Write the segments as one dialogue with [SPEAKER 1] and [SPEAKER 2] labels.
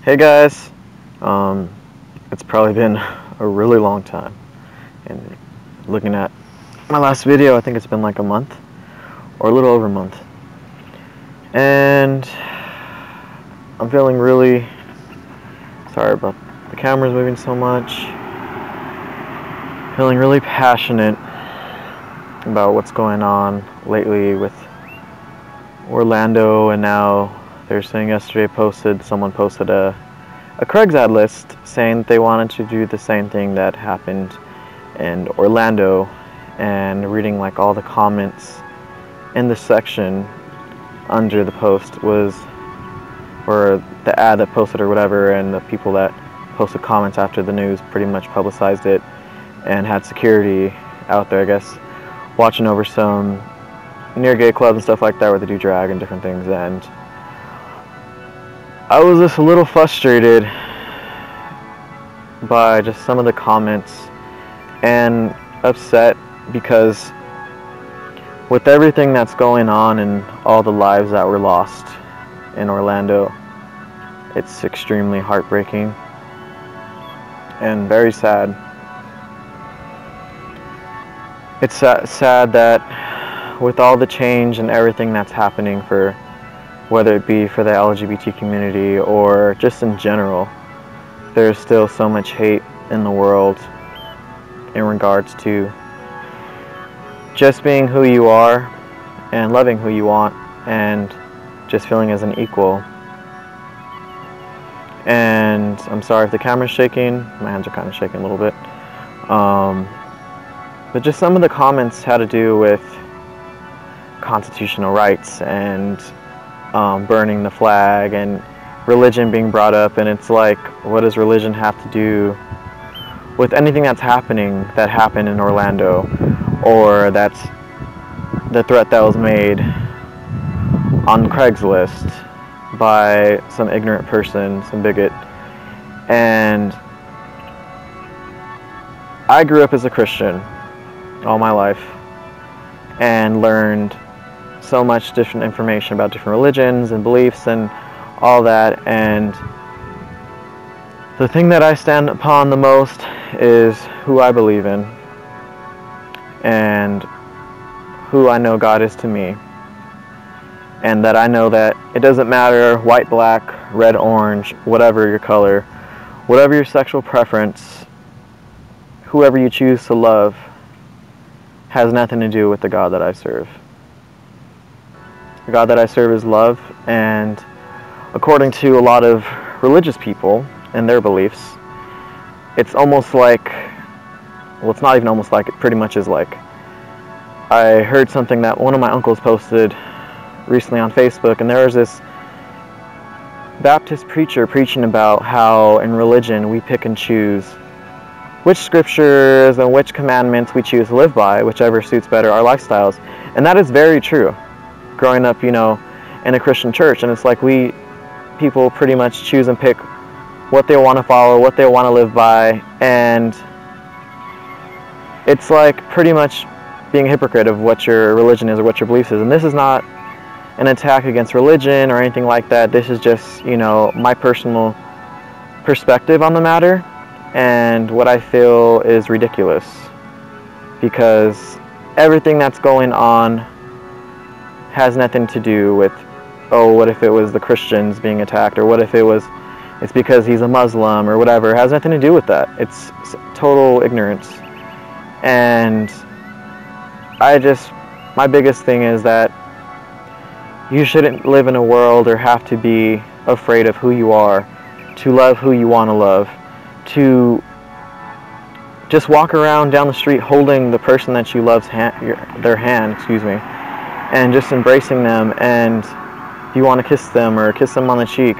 [SPEAKER 1] Hey guys, it's probably been a really long time, and looking at my last video, I think it's been like a month, or a little over a month, and I'm feeling really, sorry about the camera's moving so much, feeling really passionate about what's going on lately with Orlando, and now they're saying someone posted a Craigslist list saying that they wanted to do the same thing that happened in Orlando, and reading like all the comments in the section under the post or the ad that posted or whatever, and the people that posted comments after the news pretty much publicized it and had security out there, I guess, watching over some near gay clubs and stuff like that where they do drag and different things. And I was just a little frustrated by just some of the comments and upset because with everything that's going on and all the lives that were lost in Orlando, it's extremely heartbreaking and very sad. It's sad that with all the change and everything that's happening, for whether it be for the LGBT community or just in general, there's still so much hate in the world in regards to just being who you are and loving who you want and just feeling as an equal. And I'm sorry if the camera's shaking, my hands are kind of shaking a little bit. But just some of the comments had to do with constitutional rights and burning the flag and religion being brought up, and it's like, what does religion have to do with anything that happened in Orlando, or that's the threat that was made on Craigslist by some ignorant person, some bigot. And I grew up as a Christian all my life and learned so much different information about different religions and beliefs and all that, and the thing that I stand upon the most is who I believe in and who I know God is to me, and that I know that it doesn't matter white, black, red, orange, whatever your color, whatever your sexual preference, whoever you choose to love has nothing to do with the God that I serve. The God that I serve is love, and according to a lot of religious people and their beliefs, it's almost like, well, it's not even almost like, it pretty much is like, I heard something that one of my uncles posted recently on Facebook, and there was this Baptist preacher preaching about how in religion we pick and choose which scriptures and which commandments we choose to live by, whichever suits better our lifestyles. And that is very true. Growing up, in a Christian church, and it's like people pretty much choose and pick what they want to follow, what they want to live by, and it's like pretty much being a hypocrite of what your religion is or what your beliefs is. And this is not an attack against religion or anything like that. This is just, my personal perspective on the matter, and what I feel is ridiculous, because everything that's going on has nothing to do with, oh, what if it was the Christians being attacked, or what if it's because he's a Muslim or whatever. It has nothing to do with that. It's total ignorance. And my biggest thing is that you shouldn't live in a world or have to be afraid of who you are, to love who you want to love, to just walk around down the street holding the person that you love's their hand, and just embracing them, and if you want to kiss them or kiss them on the cheek,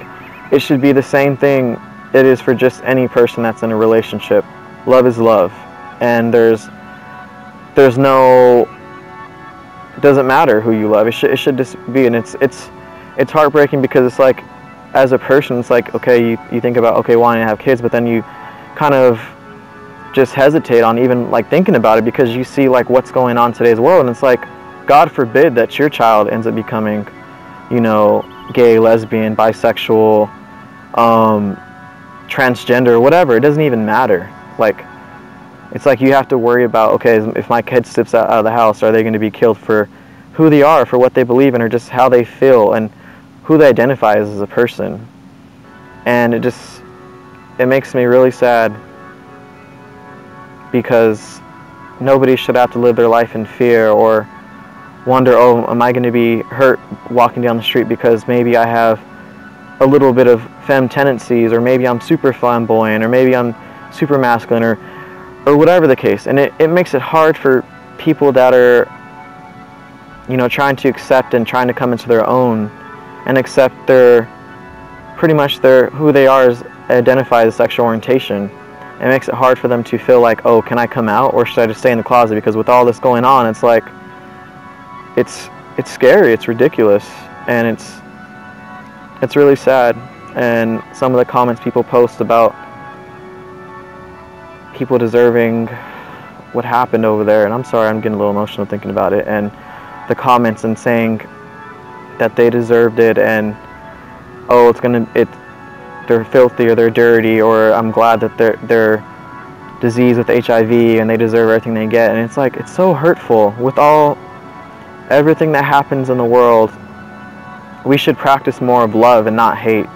[SPEAKER 1] it should be the same thing it is for just any person that's in a relationship. Love is love, and there's no, it doesn't matter who you love. It should just be, and it's heartbreaking, because it's like, as a person, it's like, okay, you think about, okay, wanting to have kids, but then you kind of just hesitate on even like thinking about it, because you see like what's going on in today's world, and it's like, God forbid that your child ends up becoming, gay, lesbian, bisexual, transgender, whatever. It doesn't even matter. Like, it's like you have to worry about, okay, if my kid steps out of the house, are they going to be killed for who they are, for what they believe in, or just how they feel and who they identify as a person? And it makes me really sad, because nobody should have to live their life in fear or wonder, oh, am I going to be hurt walking down the street because maybe I have a little bit of femme tendencies, or maybe I'm super flamboyant, or maybe I'm super masculine, or whatever the case. And it makes it hard for people that are, trying to accept and trying to come into their own and accept who they are as identify as sexual orientation. It makes it hard for them to feel like, oh, can I come out, or should I just stay in the closet? Because with all this going on, it's like, it's scary, it's ridiculous, and it's really sad. And some of the comments people post about people deserving what happened over there, and I'm sorry, I'm getting a little emotional thinking about it, and the comments and saying that they deserved it, and oh, they're filthy, or they're dirty, or I'm glad that they're diseased with HIV and they deserve everything they get. And it's like, it's so hurtful. With everything that happens in the world, we should practice more of love and not hate,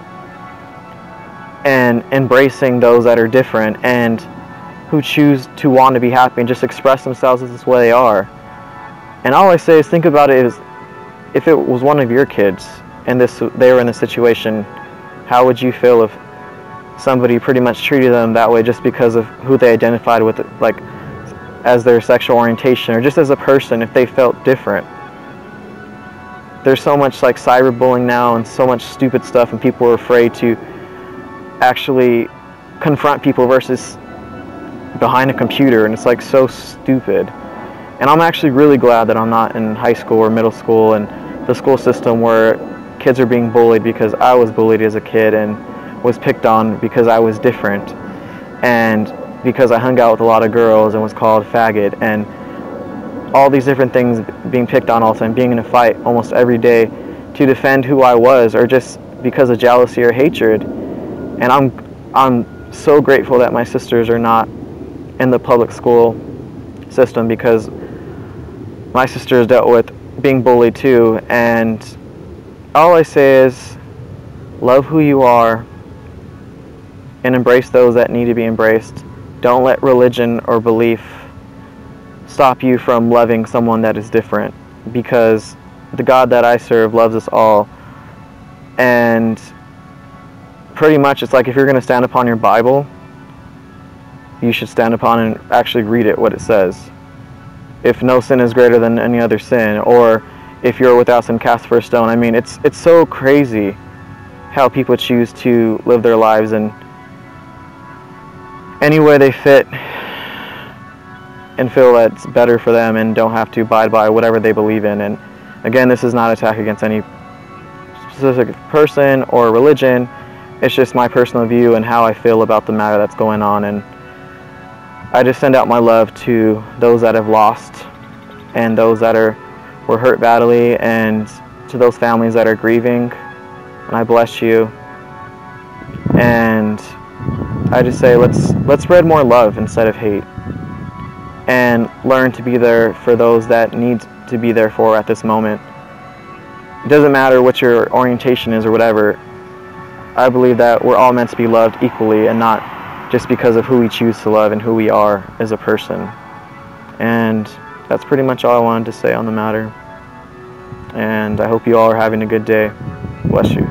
[SPEAKER 1] and embracing those that are different and who choose to want to be happy and just express themselves as the way they are. And all I say is, think about it, is if it was one of your kids and they were in this situation, how would you feel if somebody pretty much treated them that way just because of who they identified with, like as their sexual orientation, or just as a person, if they felt different? There's so much like cyberbullying now and so much stupid stuff, and people are afraid to actually confront people versus behind a computer, and it's like so stupid. And I'm actually really glad that I'm not in high school or middle school and the school system where kids are being bullied, because I was bullied as a kid and was picked on because I was different, and because I hung out with a lot of girls and was called faggot, and all these different things, being picked on all the time, being in a fight almost every day to defend who I was, or just because of jealousy or hatred. And I'm so grateful that my sisters are not in the public school system, because my sisters dealt with being bullied too. And all I say is, love who you are and embrace those that need to be embraced. Don't let religion or belief stop you from loving someone that is different, because the God that I serve loves us all. And pretty much it's like, if you're going to stand upon your Bible, you should stand upon and actually read it, what it says. If no sin is greater than any other sin, or if you're without sin, cast first stone. I mean, it's so crazy how people choose to live their lives in any way they fit and feel that it's better for them and don't have to abide by whatever they believe in. And again, this is not an attack against any specific person or religion. It's just my personal view and how I feel about the matter that's going on. And I just send out my love to those that have lost, and those that were hurt badly, and to those families that are grieving. And I bless you. And I just say, let's spread more love instead of hate, and learn to be there for those that need to be there for at this moment. It doesn't matter what your orientation is or whatever. I believe that we're all meant to be loved equally, and not just because of who we choose to love and who we are as a person. And that's pretty much all I wanted to say on the matter. And I hope you all are having a good day. Bless you.